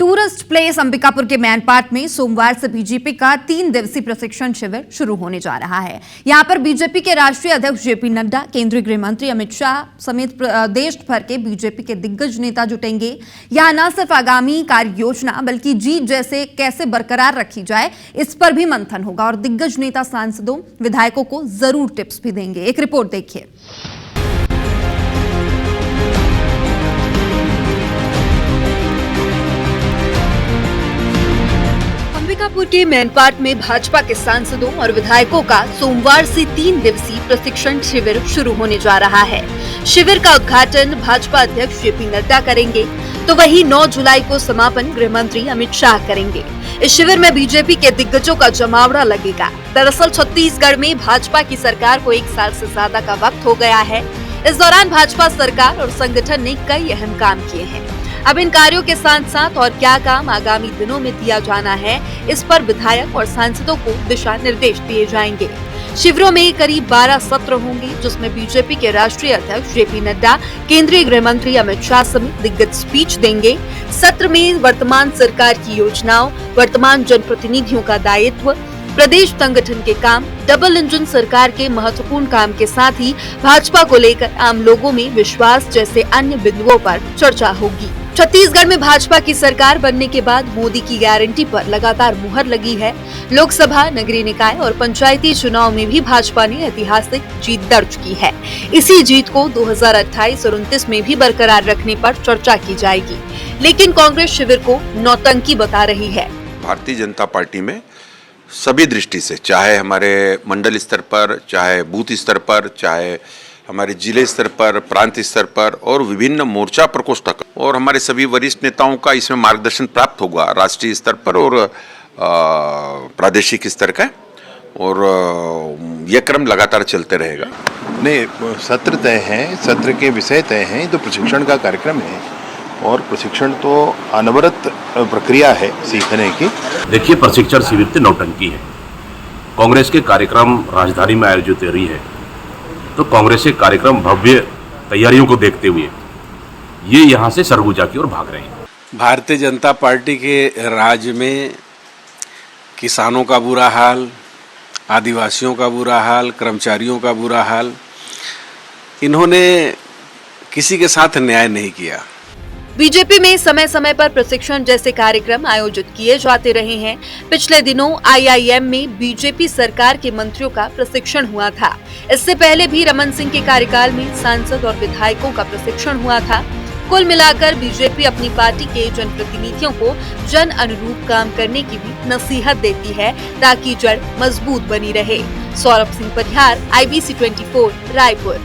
Tourist place Ambikapur के मैनपाट में सोमवार से बीजेपी का 3 दिवसीय प्रशिक्षण शिविर शुरू होने जा रहा है। यहां पर बीजेपी के राष्ट्रीय अध्यक्ष जेपी नड्डा, केंद्रीय गृह मंत्री अमित शाह समेत देश भर के बीजेपी के दिग्गज नेता जुटेंगे। यहां न सिर्फ आगामी कार्य योजना बल्कि जीत जैसे कैसे बरकरार रखी जाए इस पर भी मंथन होगा और दिग्गज नेता सांसदों विधायकों को जरूर टिप्स भी देंगे। एक रिपोर्ट देखिए। अंबिकापुर के मैनपाट में भाजपा के सांसदों और विधायकों का सोमवार से 3 दिवसीय प्रशिक्षण शिविर शुरू होने जा रहा है। शिविर का उद्घाटन भाजपा अध्यक्ष जेपी नड्डा करेंगे, तो वहीं 9 जुलाई को समापन गृह मंत्री अमित शाह करेंगे। इस शिविर में बीजेपी के दिग्गजों का जमावड़ा लगेगा। दरअसल छत्तीसगढ़ में भाजपा की सरकार को 1 साल से ज्यादा का वक्त हो गया है। इस दौरान भाजपा सरकार और संगठन ने कई अहम काम किए हैं। अब इन कार्यों के साथ साथ और क्या काम आगामी दिनों में दिया जाना है, इस पर विधायक और सांसदों को दिशा निर्देश दिए जाएंगे। शिविरों में करीब 12 सत्र होंगे, जिसमें बीजेपी के राष्ट्रीय अध्यक्ष जेपी नड्डा, केंद्रीय गृह मंत्री अमित शाह समेत दिग्गज स्पीच देंगे। सत्र में वर्तमान सरकार की योजनाओं, वर्तमान जनप्रतिनिधियों का दायित्व, प्रदेश संगठन के काम, डबल इंजन सरकार के महत्वपूर्ण काम के साथ ही भाजपा को लेकर आम लोगों में विश्वास जैसे अन्य बिंदुओं पर चर्चा होगी। छत्तीसगढ़ में भाजपा की सरकार बनने के बाद मोदी की गारंटी पर लगातार मुहर लगी है। लोकसभा, नगरीय निकाय और पंचायती चुनाव में भी भाजपा ने ऐतिहासिक जीत दर्ज की है। इसी जीत को 2028 और 29 में भी बरकरार रखने पर चर्चा की जाएगी, लेकिन कांग्रेस शिविर को नौटंकी बता रही है। भारतीय जनता पार्टी में सभी दृष्टि से, चाहे हमारे मंडल स्तर पर, चाहे बूथ स्तर पर, चाहे हमारे जिले स्तर पर, प्रांत स्तर पर और विभिन्न मोर्चा प्रकोष्ठ और हमारे सभी वरिष्ठ नेताओं का इसमें मार्गदर्शन प्राप्त होगा राष्ट्रीय स्तर पर और प्रादेशिक स्तर का, और यह क्रम लगातार चलते रहेगा। नहीं, सत्र तय है, सत्र के विषय तय हैं, तो प्रशिक्षण का कार्यक्रम है और प्रशिक्षण तो अनवरत प्रक्रिया है सीखने की। देखिए, प्रशिक्षण शिविर से नौटंकी है। कांग्रेस के कार्यक्रम राजधानी में आयोजित हो रही है, तो कांग्रेस के कार्यक्रम भव्य तैयारियों को देखते हुए ये यहाँ से सरगुजा की ओर भाग रहे हैं। भारतीय जनता पार्टी के राज्य में किसानों का बुरा हाल, आदिवासियों का बुरा हाल, कर्मचारियों का बुरा हाल, इन्होंने किसी के साथ न्याय नहीं किया। बीजेपी में समय समय पर प्रशिक्षण जैसे कार्यक्रम आयोजित किए जाते रहे हैं। पिछले दिनों IIM में बीजेपी सरकार के मंत्रियों का प्रशिक्षण हुआ था। इससे पहले भी रमन सिंह के कार्यकाल में सांसद और विधायकों का प्रशिक्षण हुआ था। कुल मिलाकर बीजेपी अपनी पार्टी के जनप्रतिनिधियों को जन अनुरूप काम करने की भी नसीहत देती है, ताकि जड़ मजबूत बनी रहे। सौरभ सिंह परिहार, IBC 24, रायपुर।